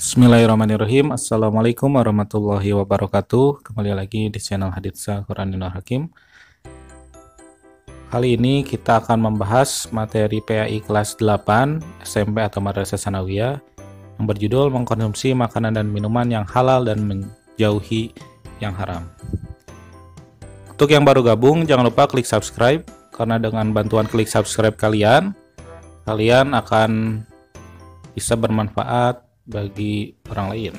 Bismillahirrahmanirrahim. Assalamualaikum warahmatullahi wabarakatuh. Kembali lagi di channel Haditsa Quranul Hakim. Kali ini kita akan membahas materi PAI kelas 8 SMP atau Madrasah Tsanawiyah yang berjudul mengkonsumsi makanan dan minuman yang halal dan menjauhi yang haram. Untuk yang baru gabung, jangan lupa klik subscribe karena dengan bantuan klik subscribe kalian akan bisa bermanfaat bagi orang lain.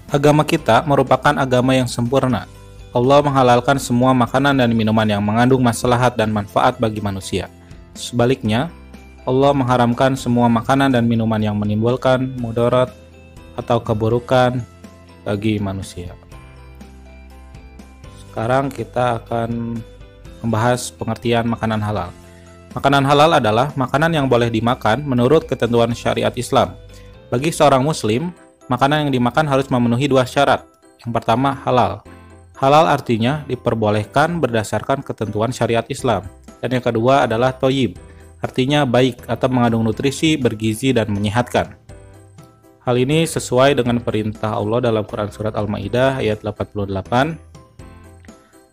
Agama kita merupakan agama yang sempurna. Allah menghalalkan semua makanan dan minuman yang mengandung maslahat dan manfaat bagi manusia. Sebaliknya, Allah mengharamkan semua makanan dan minuman yang menimbulkan mudarat atau keburukan bagi manusia. Sekarang kita akan membahas pengertian makanan halal. Makanan halal adalah makanan yang boleh dimakan menurut ketentuan syariat Islam. Bagi seorang muslim, makanan yang dimakan harus memenuhi dua syarat. Yang pertama, halal. Halal artinya diperbolehkan berdasarkan ketentuan syariat Islam. Dan yang kedua adalah thayyib, artinya baik atau mengandung nutrisi, bergizi, dan menyehatkan. Hal ini sesuai dengan perintah Allah dalam Quran Surat Al-Ma'idah ayat 88.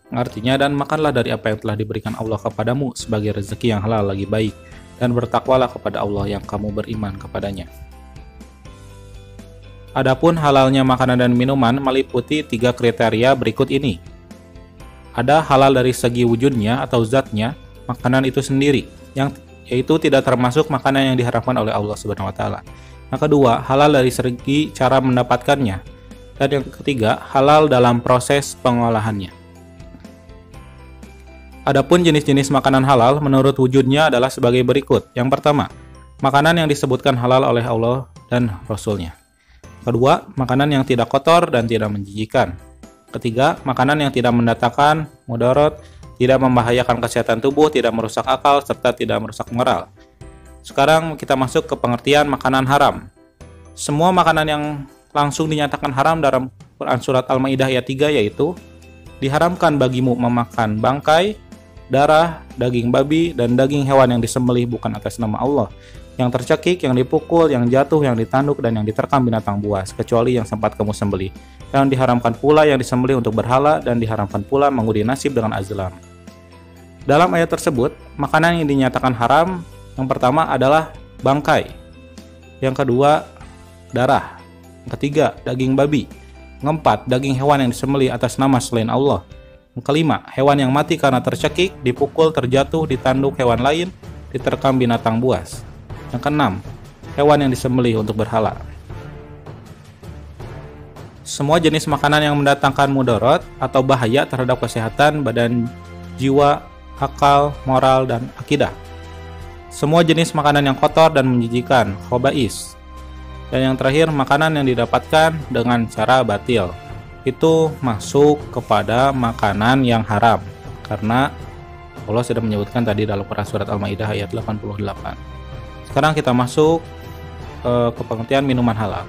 Artinya, dan makanlah dari apa yang telah diberikan Allah kepadamu sebagai rezeki yang halal lagi baik, dan bertakwalah kepada Allah yang kamu beriman kepadanya. Adapun halalnya makanan dan minuman meliputi 3 kriteria berikut ini. Ada halal dari segi wujudnya atau zatnya, makanan itu sendiri, yaitu tidak termasuk makanan yang diharamkan oleh Allah Subhanahu wa taala. Yang kedua, halal dari segi cara mendapatkannya. Dan yang ketiga, halal dalam proses pengolahannya. Adapun jenis-jenis makanan halal menurut wujudnya adalah sebagai berikut. Yang pertama, makanan yang disebutkan halal oleh Allah dan Rasul-Nya. Kedua, makanan yang tidak kotor dan tidak menjijikan. Ketiga, makanan yang tidak mendatangkan mudarat, tidak membahayakan kesehatan tubuh, tidak merusak akal, serta tidak merusak moral. Sekarang kita masuk ke pengertian makanan haram. Semua makanan yang langsung dinyatakan haram dalam Quran Surat Al-Ma'idah ayat 3 yaitu diharamkan bagimu memakan bangkai, darah, daging babi, dan daging hewan yang disembelih bukan atas nama Allah, yang tercekik, yang dipukul, yang jatuh, yang ditanduk, dan yang diterkam binatang buas, kecuali yang sempat kamu sembelih. Dan diharamkan pula yang disembelih untuk berhala, dan diharamkan pula mengundi nasib dengan azlam. Dalam ayat tersebut, makanan yang dinyatakan haram, yang pertama adalah bangkai, yang kedua darah, yang ketiga daging babi, yang keempat daging hewan yang disembelih atas nama selain Allah. Yang kelima, hewan yang mati karena tercekik, dipukul, terjatuh, ditanduk hewan lain, diterkam binatang buas. Yang keenam, hewan yang disembelih untuk berhala. Semua jenis makanan yang mendatangkan mudarat atau bahaya terhadap kesehatan, badan, jiwa, akal, moral, dan akidah. Semua jenis makanan yang kotor dan menjijikan, khaba'is. Dan yang terakhir, makanan yang didapatkan dengan cara batil. Itu masuk kepada makanan yang haram karena Allah sudah menyebutkan tadi dalam Quran Surat Al-Ma'idah ayat 88. Sekarang kita masuk ke pengertian minuman halal.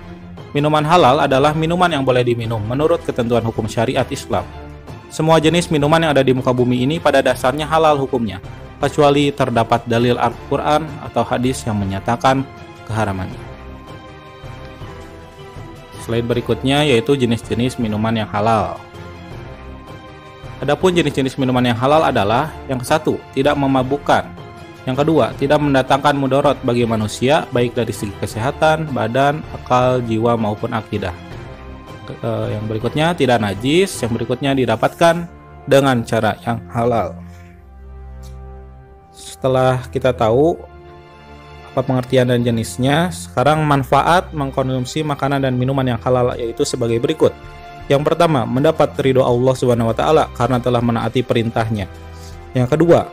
Minuman halal adalah minuman yang boleh diminum menurut ketentuan hukum syariat Islam. Semua jenis minuman yang ada di muka bumi ini pada dasarnya halal hukumnya, kecuali terdapat dalil Al-Quran atau hadis yang menyatakan keharamannya. Slide berikutnya yaitu jenis-jenis minuman yang halal. Adapun jenis-jenis minuman yang halal adalah yang satu, tidak memabukkan. Yang kedua, tidak mendatangkan mudarat bagi manusia baik dari segi kesehatan, badan, akal, jiwa maupun akidah. Yang berikutnya tidak najis, yang berikutnya didapatkan dengan cara yang halal. Setelah kita tahu pengertian dan jenisnya, sekarang manfaat mengkonsumsi makanan dan minuman yang halal yaitu sebagai berikut. Yang pertama, mendapat ridho Allah Subhanahu wa taala karena telah menaati perintahnya. Yang kedua,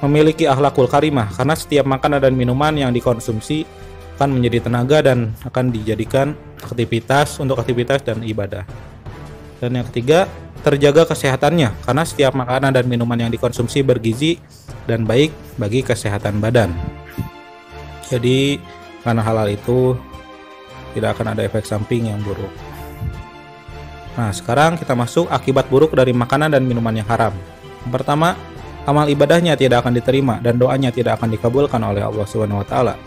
memiliki akhlakul karimah karena setiap makanan dan minuman yang dikonsumsi akan menjadi tenaga dan akan dijadikan aktivitas dan ibadah. Dan yang ketiga, terjaga kesehatannya karena setiap makanan dan minuman yang dikonsumsi bergizi dan baik bagi kesehatan badan. Jadi karena halal itu tidak akan ada efek samping yang buruk. Nah, sekarang kita masuk akibat buruk dari makanan dan minuman yang haram. Yang pertama, amal ibadahnya tidak akan diterima dan doanya tidak akan dikabulkan oleh Allah Subhanahu wa taala.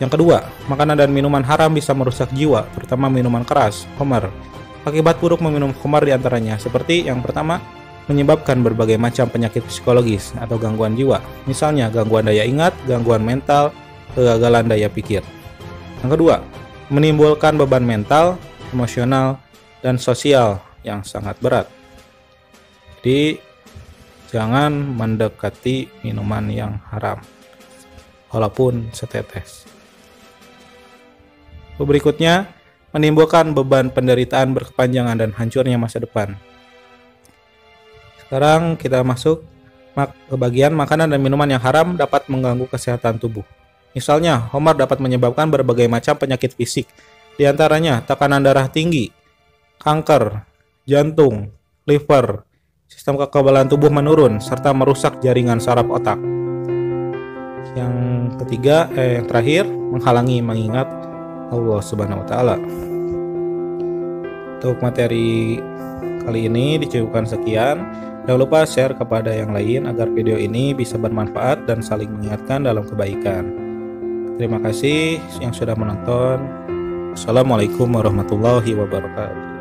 Yang kedua, makanan dan minuman haram bisa merusak jiwa, terutama minuman keras, khamar. Akibat buruk meminum khamar diantaranya seperti yang pertama, menyebabkan berbagai macam penyakit psikologis atau gangguan jiwa, misalnya gangguan daya ingat, gangguan mental, kegagalan daya pikir. Yang kedua, menimbulkan beban mental, emosional, dan sosial yang sangat berat. Jadi, jangan mendekati minuman yang haram, walaupun setetes. Berikutnya, menimbulkan beban penderitaan berkepanjangan dan hancurnya masa depan. Sekarang kita masuk ke bagian makanan dan minuman yang haram dapat mengganggu kesehatan tubuh. Misalnya, khamar dapat menyebabkan berbagai macam penyakit fisik, di antaranya tekanan darah tinggi, kanker, jantung, liver, sistem kekebalan tubuh menurun, serta merusak jaringan saraf otak. Yang terakhir, menghalangi mengingat Allah Subhanahu wa Ta'ala. Untuk materi kali ini dicukupkan sekian. Jangan lupa share kepada yang lain agar video ini bisa bermanfaat dan saling mengingatkan dalam kebaikan. Terima kasih yang sudah menonton. Assalamualaikum warahmatullahi wabarakatuh.